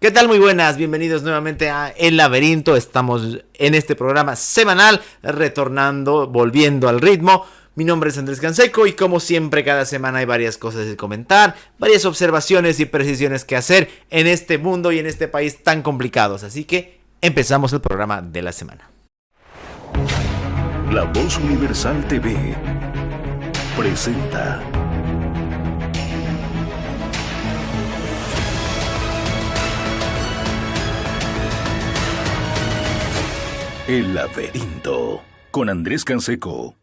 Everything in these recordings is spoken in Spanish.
¿Qué tal? Muy buenas, bienvenidos nuevamente a El Laberinto. Estamos en este programa semanal, retornando, volviendo al ritmo. Mi nombre es Andrés Canseco y como siempre cada semana hay varias cosas que comentar, varias observaciones y precisiones que hacer en este mundo y en este país tan complicados. Así que empezamos el programa de la semana. La Voz Universal TV presenta El Laberinto con Andrés Canseco.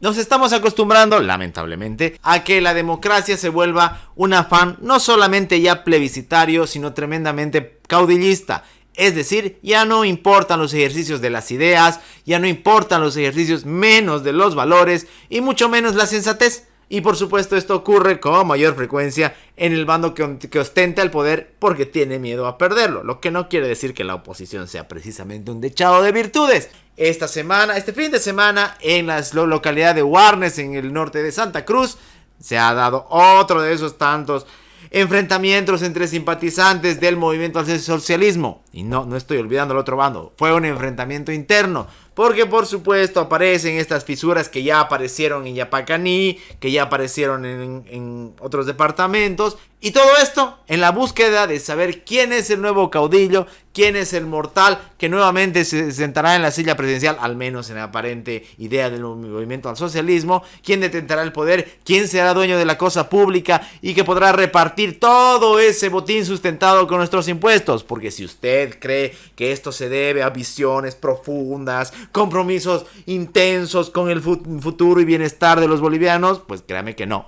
Nos estamos acostumbrando, lamentablemente, a que la democracia se vuelva un afán no solamente ya plebiscitario, sino tremendamente caudillista. Es decir, ya no importan los ejercicios de las ideas, ya no importan los ejercicios menos de los valores y mucho menos la sensatez. Y por supuesto esto ocurre con mayor frecuencia en el bando que ostenta el poder porque tiene miedo a perderlo. Lo que no quiere decir que la oposición sea precisamente un dechado de virtudes. Este fin de semana, en la localidad de Warnes, en el norte de Santa Cruz, se ha dado otro de esos tantos enfrentamientos entre simpatizantes del movimiento al socialismo. Y no estoy olvidando el otro bando. Fue un enfrentamiento interno. Porque por supuesto aparecen estas fisuras que ya aparecieron en Yapacaní, que ya aparecieron en otros departamentos. Y todo esto en la búsqueda de saber quién es el nuevo caudillo, quién es el mortal que nuevamente se sentará en la silla presidencial, al menos en la aparente idea del movimiento al socialismo, quién detentará el poder, quién será dueño de la cosa pública y que podrá repartir todo ese botín sustentado con nuestros impuestos. Porque si usted cree que esto se debe a visiones profundas, compromisos intensos con el futuro y bienestar de los bolivianos, pues créame que no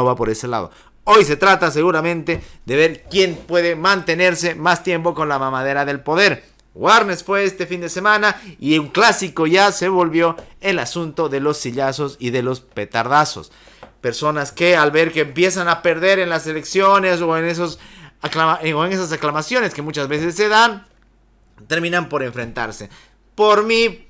va por ese lado. Hoy se trata seguramente de ver quién puede mantenerse más tiempo con la mamadera del poder. Warnes fue este fin de semana y un clásico ya se volvió el asunto de los sillazos y de los petardazos. Personas que al ver que empiezan a perder en las elecciones o en esas aclamaciones que muchas veces se dan, terminan por enfrentarse. Por mí,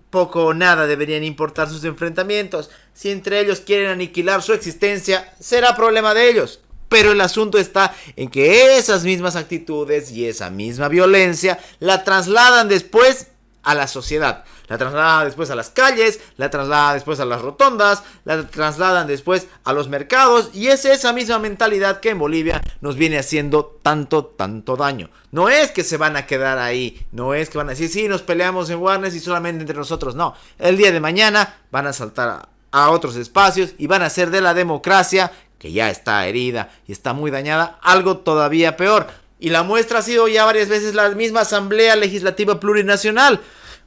poco o nada deberían importar sus enfrentamientos. Si entre ellos quieren aniquilar su existencia, será problema de ellos. Pero el asunto está en que esas mismas actitudes y esa misma violencia la trasladan después a la sociedad. La trasladan después a las calles, la trasladan después a las rotondas, la trasladan después a los mercados. Y es esa misma mentalidad que en Bolivia nos viene haciendo tanto daño. No es que se van a quedar ahí, no es que van a decir, sí, nos peleamos en Warnes y solamente entre nosotros. No, el día de mañana van a saltar a otros espacios y van a hacer de la democracia, que ya está herida y está muy dañada, algo todavía peor. Y la muestra ha sido ya varias veces la misma Asamblea Legislativa Plurinacional.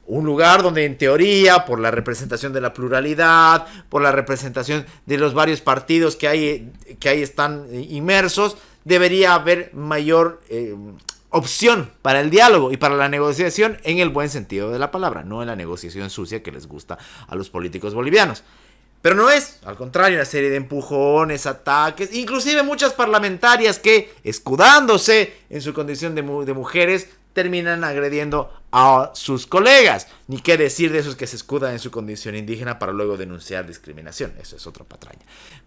Un lugar donde en teoría, por la representación de la pluralidad, por la representación de los varios partidos que ahí están inmersos, debería haber mayor opción para el diálogo y para la negociación en el buen sentido de la palabra, no en la negociación sucia que les gusta a los políticos bolivianos. Pero no es, al contrario, una serie de empujones, ataques, inclusive muchas parlamentarias que, escudándose en su condición de mujeres, terminan agrediendo a sus colegas. Ni qué decir de esos que se escudan en su condición indígena para luego denunciar discriminación. Eso es otra patraña.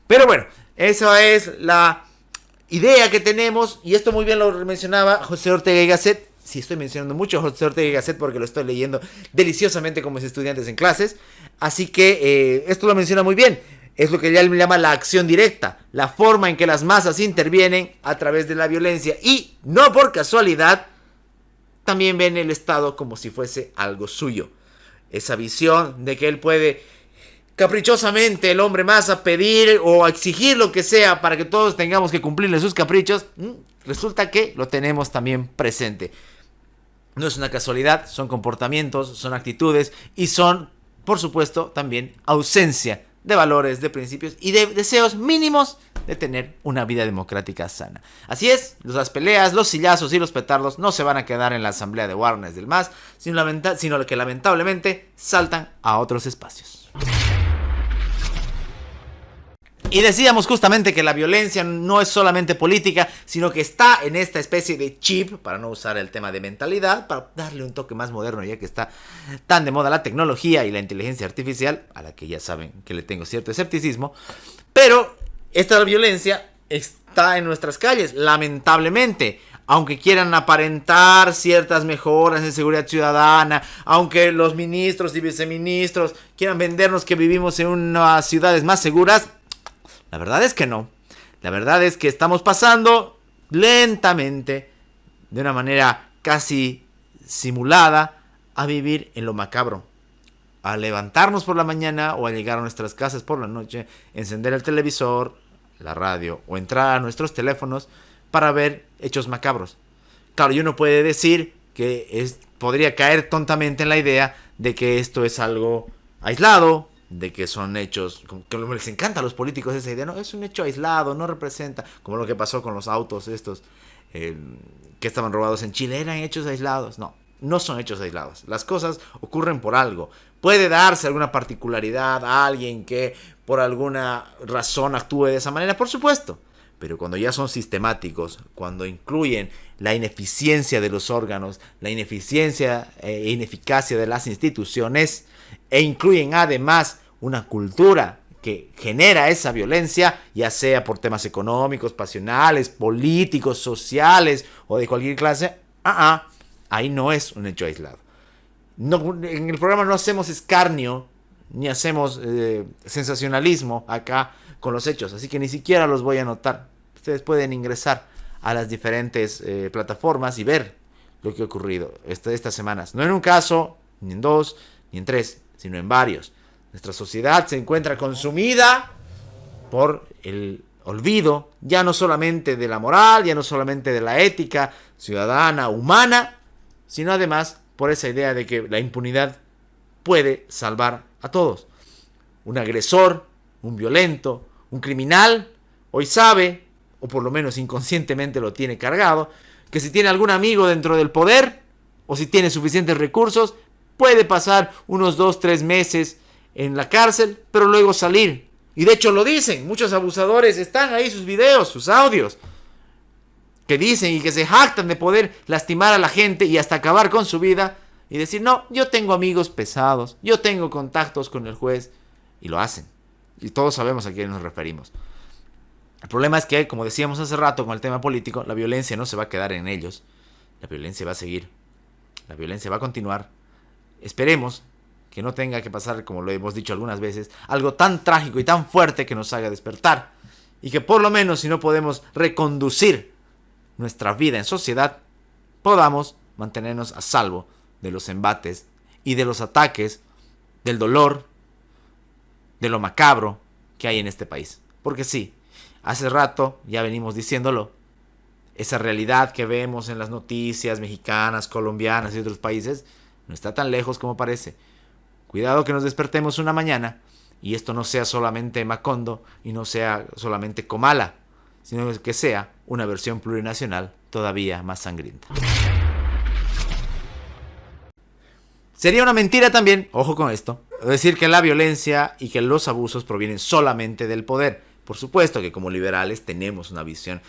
Pero bueno, esa es la idea que tenemos. Y esto muy bien lo mencionaba José Ortega y Gasset. Sí, estoy mencionando mucho a José Ortega y Gasset porque lo estoy leyendo deliciosamente con mis estudiantes en clases. Así que esto lo menciona muy bien. Es lo que él llama la acción directa. La forma en que las masas intervienen a través de la violencia. Y no por casualidad, también ven el Estado como si fuese algo suyo. Esa visión de que él puede caprichosamente, el hombre masa, pedir o exigir lo que sea para que todos tengamos que cumplirle sus caprichos, resulta que lo tenemos también presente. No es una casualidad, son comportamientos, son actitudes y son, por supuesto, también ausencia de valores, de principios y de deseos mínimos de tener una vida democrática sana. Así es, las peleas, los sillazos y los petardos no se van a quedar en la asamblea de Warnes del MAS, sino que lamentablemente saltan a otros espacios. Y decíamos justamente que la violencia no es solamente política, sino que está en esta especie de chip, para no usar el tema de mentalidad, para darle un toque más moderno, ya que está tan de moda la tecnología y la inteligencia artificial, a la que ya saben que le tengo cierto escepticismo. Pero esta violencia está en nuestras calles, lamentablemente. aunque quieran aparentar ciertas mejoras en seguridad ciudadana, aunque los ministros y viceministros quieran vendernos que vivimos en unas ciudades más seguras, la verdad es que no. La verdad es que estamos pasando lentamente, de una manera casi simulada, a vivir en lo macabro. A levantarnos por la mañana o a llegar a nuestras casas por la noche, encender el televisor, la radio o entrar a nuestros teléfonos para ver hechos macabros. Claro, y uno puede decir que podría caer tontamente en la idea de que esto es algo aislado, de que son hechos, que les encanta a los políticos esa idea, no, es un hecho aislado, no representa, como lo que pasó con los autos estos que estaban robados en Chile, eran hechos aislados. No, no son hechos aislados, las cosas ocurren por algo. Puede darse alguna particularidad a alguien que por alguna razón actúe de esa manera, por supuesto. Pero cuando ya son sistemáticos, cuando incluyen la ineficiencia de los órganos, la ineficiencia e ineficacia de las instituciones, e incluyen además una cultura que genera esa violencia, ya sea por temas económicos, pasionales, políticos, sociales o de cualquier clase, ahí no es un hecho aislado. No, en el programa no hacemos escarnio, ni hacemos sensacionalismo acá con los hechos, así que ni siquiera los voy a anotar. Ustedes pueden ingresar a las diferentes plataformas y ver lo que ha ocurrido estas semanas. No en un caso, ni en dos, ni en tres, sino en varios. Nuestra sociedad se encuentra consumida por el olvido, ya no solamente de la moral, ya no solamente de la ética ciudadana, humana, sino además por esa idea de que la impunidad puede salvar a todos. Un agresor, un violento, un criminal, hoy sabe, o por lo menos inconscientemente lo tiene cargado, que si tiene algún amigo dentro del poder, o si tiene suficientes recursos, puede pasar unos 2-3 meses en la cárcel, pero luego salir. Y de hecho lo dicen, muchos abusadores, están ahí sus videos, sus audios, que dicen y que se jactan de poder lastimar a la gente y hasta acabar con su vida, y decir, no, yo tengo amigos pesados, yo tengo contactos con el juez, y lo hacen. Y todos sabemos a quién nos referimos. El problema es que, como decíamos hace rato con el tema político, la violencia no se va a quedar en ellos. La violencia va a seguir. La violencia va a continuar. Esperemos que no tenga que pasar, como lo hemos dicho algunas veces, algo tan trágico y tan fuerte que nos haga despertar. Y que por lo menos, si no podemos reconducir nuestra vida en sociedad, podamos mantenernos a salvo de los embates y de los ataques, del dolor, de lo macabro que hay en este país. Porque sí, hace rato ya venimos diciéndolo, esa realidad que vemos en las noticias mexicanas, colombianas y otros países no está tan lejos como parece. Cuidado que nos despertemos una mañana y esto no sea solamente Macondo y no sea solamente Comala, sino que sea una versión plurinacional todavía más sangrienta. Sería una mentira también, ojo con esto, decir que la violencia y que los abusos provienen solamente del poder. Por supuesto que como liberales tenemos una visión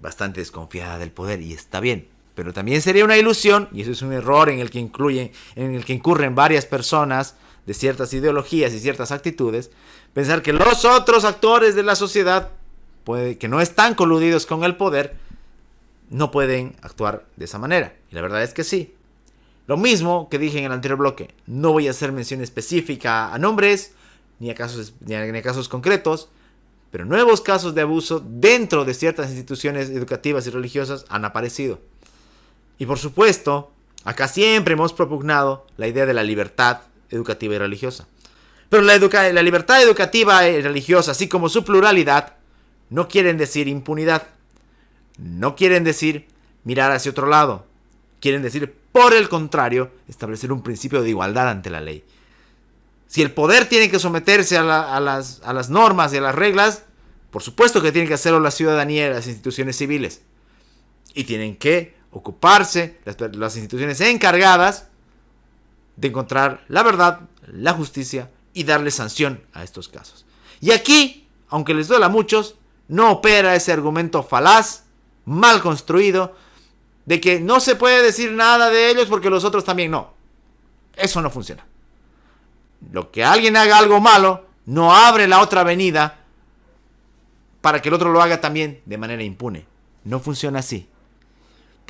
bastante desconfiada del poder y está bien. Pero también sería una ilusión, y eso es un error en el que incurren varias personas de ciertas ideologías y ciertas actitudes, pensar que los otros actores de la sociedad, que no están coludidos con el poder, no pueden actuar de esa manera. Y la verdad es que sí. Lo mismo que dije en el anterior bloque, no voy a hacer mención específica a nombres, ni a casos concretos, pero nuevos casos de abuso dentro de ciertas instituciones educativas y religiosas han aparecido. Y por supuesto, acá siempre hemos propugnado la idea de la libertad educativa y religiosa. Pero la libertad educativa y religiosa, así como su pluralidad, no quieren decir impunidad. No quieren decir mirar hacia otro lado. Quieren decir, por el contrario, establecer un principio de igualdad ante la ley. Si el poder tiene que someterse a las normas y a las reglas, por supuesto que tiene que hacerlo la ciudadanía y las instituciones civiles. Y tienen que ocuparse las instituciones encargadas de encontrar la verdad, la justicia y darle sanción a estos casos. Y aquí, aunque les duela a muchos, no opera ese argumento falaz, mal construido, de que no se puede decir nada de ellos porque los otros también no. Eso no funciona. Lo que alguien haga algo malo no abre la otra avenida para que el otro lo haga también de manera impune. No funciona así.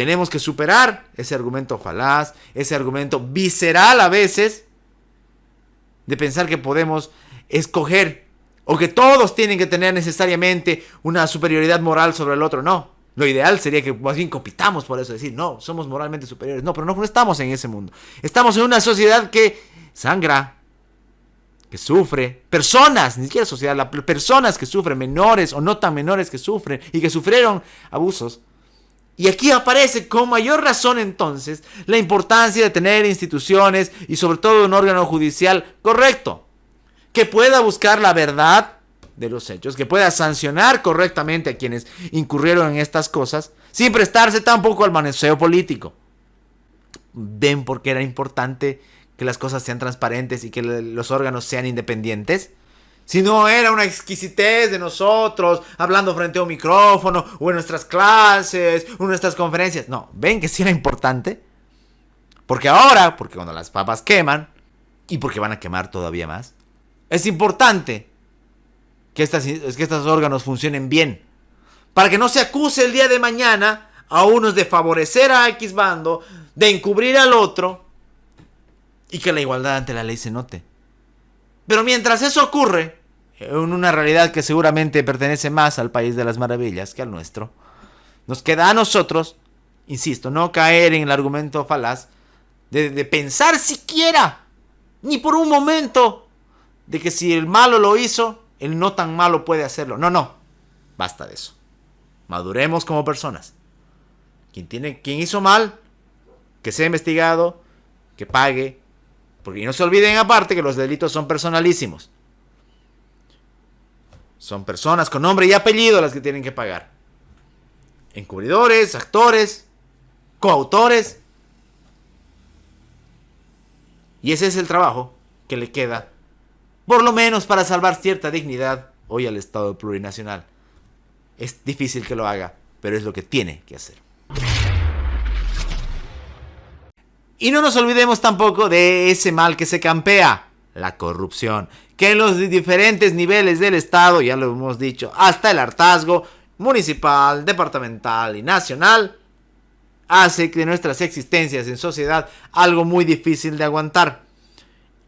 Tenemos que superar ese argumento falaz, ese argumento visceral a veces, de pensar que podemos escoger o que todos tienen que tener necesariamente una superioridad moral sobre el otro. No, lo ideal sería que más bien compitamos por eso, decir, no, somos moralmente superiores. No, pero no estamos en ese mundo. Estamos en una sociedad que sangra, que sufre, personas, ni siquiera sociedad, personas que sufren, menores o no tan menores que sufren y que sufrieron abusos. Y aquí aparece con mayor razón entonces la importancia de tener instituciones y sobre todo un órgano judicial correcto, que pueda buscar la verdad de los hechos, que pueda sancionar correctamente a quienes incurrieron en estas cosas, sin prestarse tampoco al manoseo político. ¿Ven por qué era importante que las cosas sean transparentes y que los órganos sean independientes? Si no era una exquisitez de nosotros hablando frente a un micrófono o en nuestras clases o en nuestras conferencias. No, ven que sí era importante. Porque ahora, porque cuando las papas queman y porque van a quemar todavía más, es importante que estos órganos funcionen bien. Para que no se acuse el día de mañana a unos de favorecer a X bando, de encubrir al otro y que la igualdad ante la ley se note. Pero mientras eso ocurre, en una realidad que seguramente pertenece más al país de las maravillas que al nuestro, nos queda a nosotros, insisto, no caer en el argumento falaz de pensar siquiera, ni por un momento, de que si el malo lo hizo, el no tan malo puede hacerlo. No, basta de eso. Maduremos como personas. Quien hizo mal, que sea investigado, que pague, porque no se olviden aparte que los delitos son personalísimos. Son personas con nombre y apellido las que tienen que pagar. Encubridores, actores, coautores. Y ese es el trabajo que le queda, por lo menos para salvar cierta dignidad hoy al Estado plurinacional. Es difícil que lo haga, pero es lo que tiene que hacer. Y no nos olvidemos tampoco de ese mal que se campea, la corrupción, que en los diferentes niveles del Estado, ya lo hemos dicho, hasta el hartazgo municipal, departamental y nacional, hace de nuestras existencias en sociedad algo muy difícil de aguantar.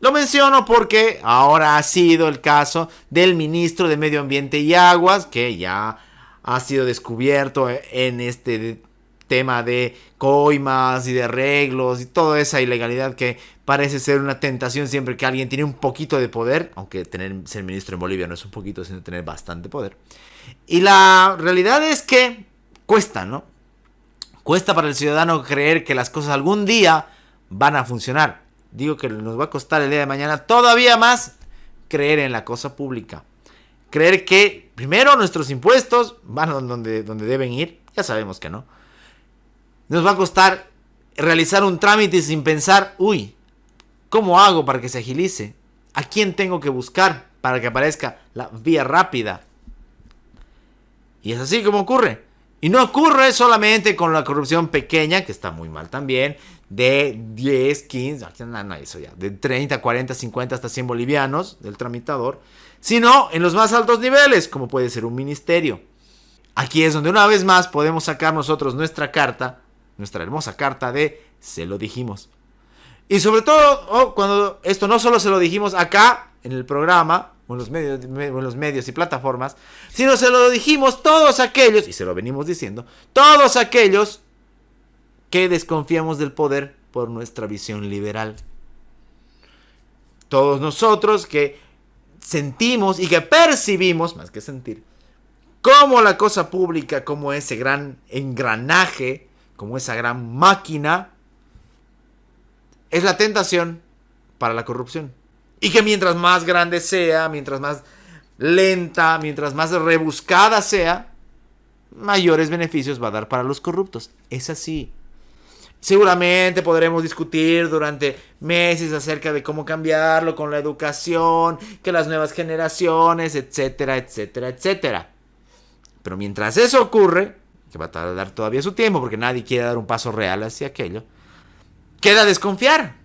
Lo menciono porque ahora ha sido el caso del ministro de Medio Ambiente y Aguas, que ya ha sido descubierto en este tema de coimas y de arreglos y toda esa ilegalidad que parece ser una tentación siempre que alguien tiene un poquito de poder, aunque ser ministro en Bolivia no es un poquito, sino tener bastante poder. Y la realidad es que cuesta, ¿no? Cuesta para el ciudadano creer que las cosas algún día van a funcionar. Digo que nos va a costar el día de mañana todavía más creer en la cosa pública. Creer que primero nuestros impuestos van donde deben ir. Ya sabemos que no. Nos va a costar realizar un trámite sin pensar, ¿cómo hago para que se agilice? ¿A quién tengo que buscar para que aparezca la vía rápida? Y es así como ocurre. Y no ocurre solamente con la corrupción pequeña, que está muy mal también, de 10, 15, no, eso ya, de 30, 40, 50 hasta 100 bolivianos del tramitador, sino en los más altos niveles, como puede ser un ministerio. Aquí es donde una vez más podemos sacar nosotros nuestra hermosa carta de se lo dijimos. Y sobre todo, cuando esto no solo se lo dijimos acá, en el programa, o en los medios y plataformas, sino se lo dijimos todos aquellos, y se lo venimos diciendo, todos aquellos que desconfiamos del poder por nuestra visión liberal. Todos nosotros que sentimos y que percibimos, más que sentir, como la cosa pública, como ese gran engranaje, como esa gran máquina, es la tentación para la corrupción. Y que mientras más grande sea, mientras más lenta, mientras más rebuscada sea, mayores beneficios va a dar para los corruptos. Es así. Seguramente podremos discutir durante meses acerca de cómo cambiarlo con la educación, que las nuevas generaciones, etcétera, etcétera, etcétera. Pero mientras eso ocurre, que va a tardar todavía su tiempo porque nadie quiere dar un paso real hacia aquello, queda desconfiar.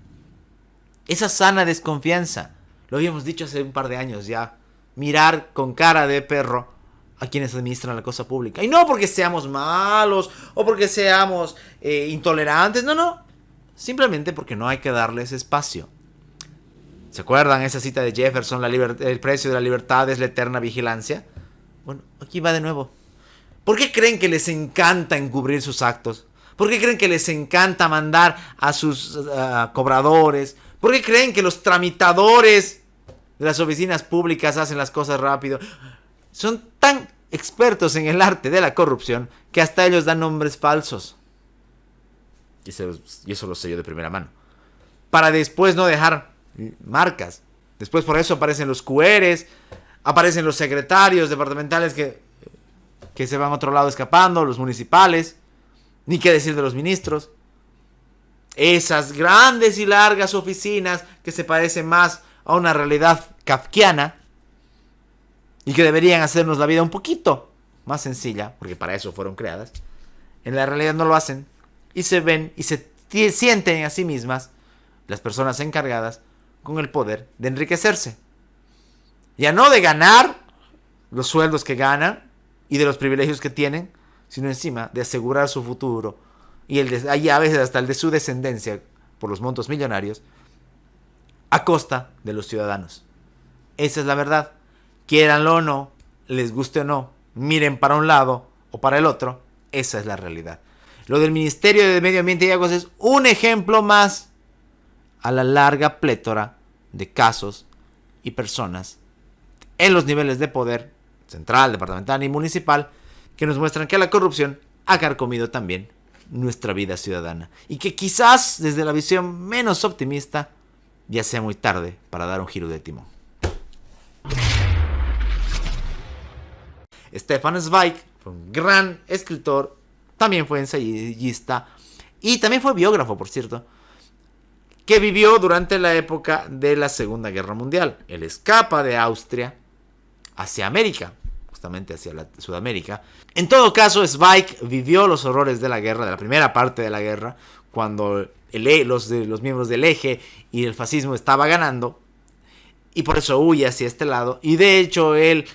Esa sana desconfianza. Lo habíamos dicho hace un par de años ya. Mirar con cara de perro a quienes administran la cosa pública. Y no porque seamos malos o porque seamos intolerantes, no. Simplemente porque no hay que darles espacio. ¿Se acuerdan esa cita de Jefferson? El precio de la libertad es la eterna vigilancia. Bueno, aquí va de nuevo. ¿Por qué creen que les encanta encubrir sus actos? ¿Por qué creen que les encanta mandar a sus cobradores? ¿Por qué creen que los tramitadores de las oficinas públicas hacen las cosas rápido? Son tan expertos en el arte de la corrupción que hasta ellos dan nombres falsos. Y eso lo sé yo de primera mano. Para después no dejar marcas. Después por eso aparecen los QRs, aparecen los secretarios departamentales que se van a otro lado escapando, los municipales, ni qué decir de los ministros. Esas grandes y largas oficinas que se parecen más a una realidad kafkiana y que deberían hacernos la vida un poquito más sencilla, porque para eso fueron creadas, en la realidad no lo hacen y se ven y se sienten a sí mismas las personas encargadas con el poder de enriquecerse. Ya no de ganar los sueldos que ganan y de los privilegios que tienen, sino encima de asegurar su futuro y a veces hasta el de su descendencia por los montos millonarios a costa de los ciudadanos. Esa es la verdad. Quieranlo o no, les guste o no, miren para un lado o para el otro, esa es la realidad. Lo del Ministerio de Medio Ambiente y Aguas es un ejemplo más a la larga plétora de casos y personas en los niveles de poder central, departamental y municipal que nos muestran que la corrupción ha carcomido también nuestra vida ciudadana y que quizás desde la visión menos optimista ya sea muy tarde para dar un giro de timón. Stefan Zweig fue un gran escritor, también fue ensayista y también fue biógrafo, por cierto, que vivió durante la época de la Segunda Guerra Mundial. Él escapa de Austria hacia América, justamente hacia Sudamérica. En todo caso, Zweig vivió los horrores de la guerra, de la primera parte de la guerra, cuando los miembros del Eje y el fascismo estaba ganando, y por eso huye hacia este lado. Y de hecho, él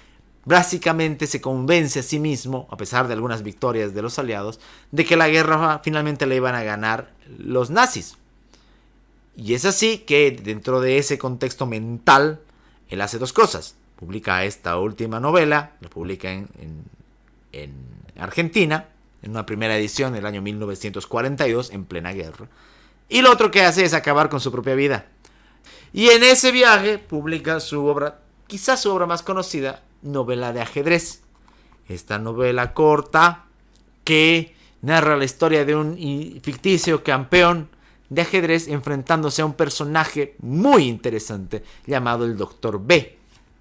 básicamente se convence a sí mismo, a pesar de algunas victorias de los aliados, de que la guerra finalmente la iban a ganar los nazis. Y es así que dentro de ese contexto mental, él hace dos cosas. Publica esta última novela, la publica en Argentina, en una primera edición del año 1942, en plena guerra. Y lo otro que hace es acabar con su propia vida. Y en ese viaje publica su obra, quizás su obra más conocida, Novela de ajedrez. Esta novela corta que narra la historia de un ficticio campeón de ajedrez enfrentándose a un personaje muy interesante llamado el Dr. B.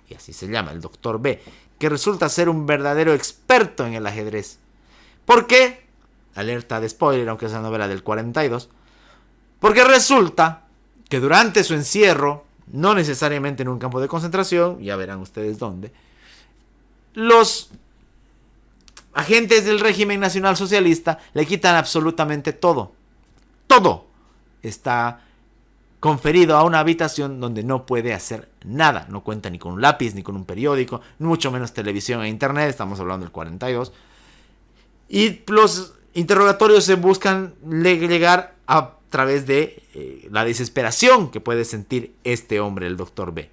Y así se llama, el Dr. B, que resulta ser un verdadero experto en el ajedrez. ¿Por qué? Alerta de spoiler, aunque es una novela del 42. Porque resulta que durante su encierro, no necesariamente en un campo de concentración, ya verán ustedes dónde, los agentes del régimen nacional socialista le quitan absolutamente todo. Todo está conferido a una habitación donde no puede hacer nada. No cuenta ni con un lápiz, ni con un periódico, mucho menos televisión e internet. Estamos hablando del 42. Y los interrogatorios se buscan llegar a través de la desesperación que puede sentir este hombre, el Dr. B.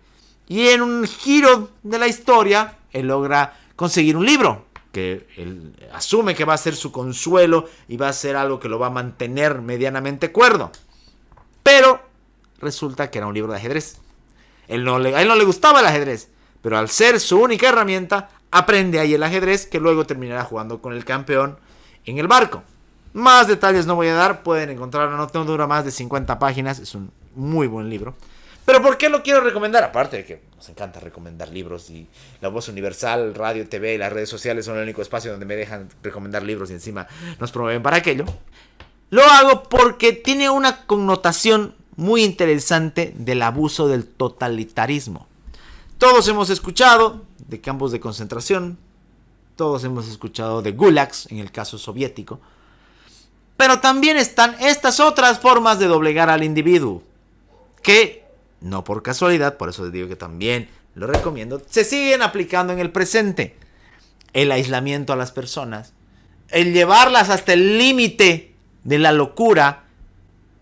Y en un giro de la historia, él logra conseguir un libro que él asume que va a ser su consuelo y va a ser algo que lo va a mantener medianamente cuerdo. Pero resulta que era un libro de ajedrez. A él no le gustaba el ajedrez, pero al ser su única herramienta, aprende ahí el ajedrez, que luego terminará jugando con el campeón en el barco. Más detalles no voy a dar, pueden encontrarlo, no dura más de 50 páginas, es un muy buen libro. Pero ¿por qué lo quiero recomendar? Aparte de que nos encanta recomendar libros y La Voz Universal, Radio, TV y las redes sociales son el único espacio donde me dejan recomendar libros y encima nos promueven para aquello. Lo hago porque tiene una connotación muy interesante del abuso del totalitarismo. Todos hemos escuchado de campos de concentración, todos hemos escuchado de gulags en el caso soviético, pero también están estas otras formas de doblegar al individuo, que no por casualidad, por eso les digo que también lo recomiendo, se siguen aplicando en el presente. el aislamiento a las personas, el llevarlas hasta el límite de la locura,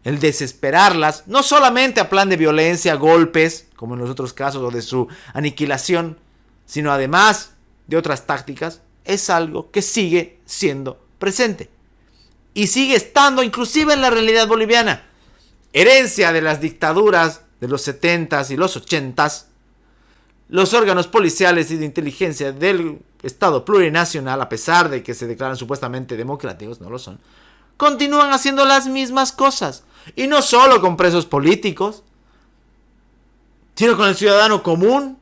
el desesperarlas, no solamente a plan de violencia, golpes, como en los otros casos, o de su aniquilación, sino además de otras tácticas, es algo que sigue siendo presente. Y sigue estando inclusive en la realidad boliviana. Herencia de las dictaduras de los 70s y los 80s, los órganos policiales y de inteligencia del Estado plurinacional, a pesar de que se declaran supuestamente democráticos, no lo son, continúan haciendo las mismas cosas. Y no solo con presos políticos, sino con el ciudadano común.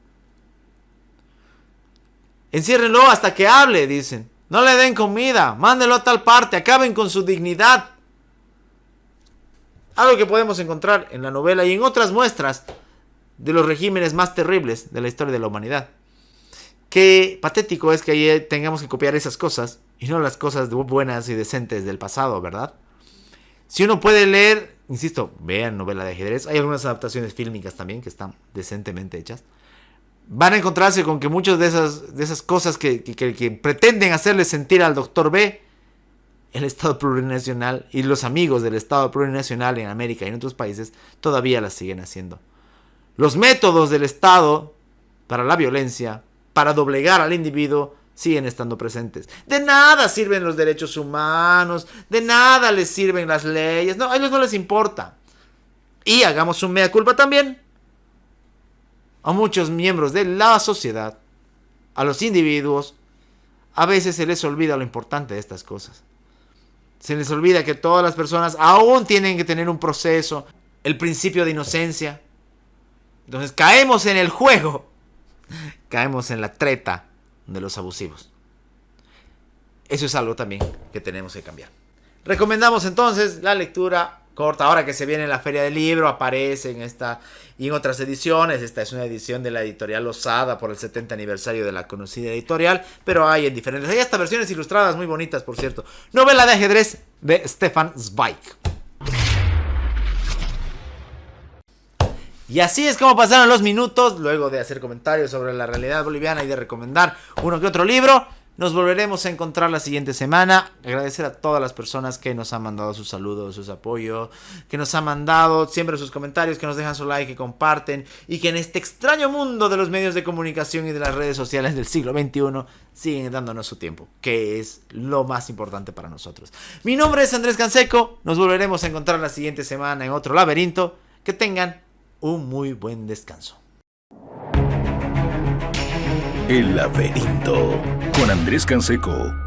Enciérrenlo hasta que hable, dicen. No le den comida, mándenlo a tal parte, acaben con su dignidad. Algo que podemos encontrar en la novela y en otras muestras de los regímenes más terribles de la historia de la humanidad. Qué patético es que tengamos que copiar esas cosas y no las cosas buenas y decentes del pasado, ¿verdad? Si uno puede leer, insisto, vean novela de ajedrez, hay algunas adaptaciones fílmicas también que están decentemente hechas. Van a encontrarse con que muchas de esas cosas que pretenden hacerle sentir al Dr. B, el Estado plurinacional y los amigos del Estado plurinacional en América y en otros países todavía las siguen haciendo. Los métodos del Estado para la violencia, para doblegar al individuo, siguen estando presentes. De nada sirven los derechos humanos, de nada les sirven las leyes, no, a ellos no les importa. Y hagamos un mea culpa también. A muchos miembros de la sociedad, a los individuos, a veces se les olvida lo importante de estas cosas. Se les olvida que todas las personas aún tienen que tener un proceso, el principio de inocencia. Entonces caemos en el juego, caemos en la treta de los abusivos. Eso es algo también que tenemos que cambiar. Recomendamos entonces la lectura corta. Ahora que se viene la Feria del Libro, aparece en esta y en otras ediciones. Esta es una edición de la editorial Losada por el 70 aniversario de la conocida editorial, pero hay en diferentes. Hay hasta versiones ilustradas muy bonitas, por cierto. Novela de ajedrez de Stefan Zweig. Y así es como pasaron los minutos. Luego de hacer comentarios sobre la realidad boliviana y de recomendar uno que otro libro, nos volveremos a encontrar la siguiente semana. Agradecer a todas las personas que nos han mandado sus saludos, sus apoyos, que nos han mandado siempre sus comentarios, que nos dejan su like, que comparten y que en este extraño mundo de los medios de comunicación y de las redes sociales del siglo XXI siguen dándonos su tiempo, que es lo más importante para nosotros. Mi nombre es Andrés Canseco. Nos volveremos a encontrar la siguiente semana en otro laberinto. Que tengan un muy buen descanso. El laberinto con Andrés Canseco.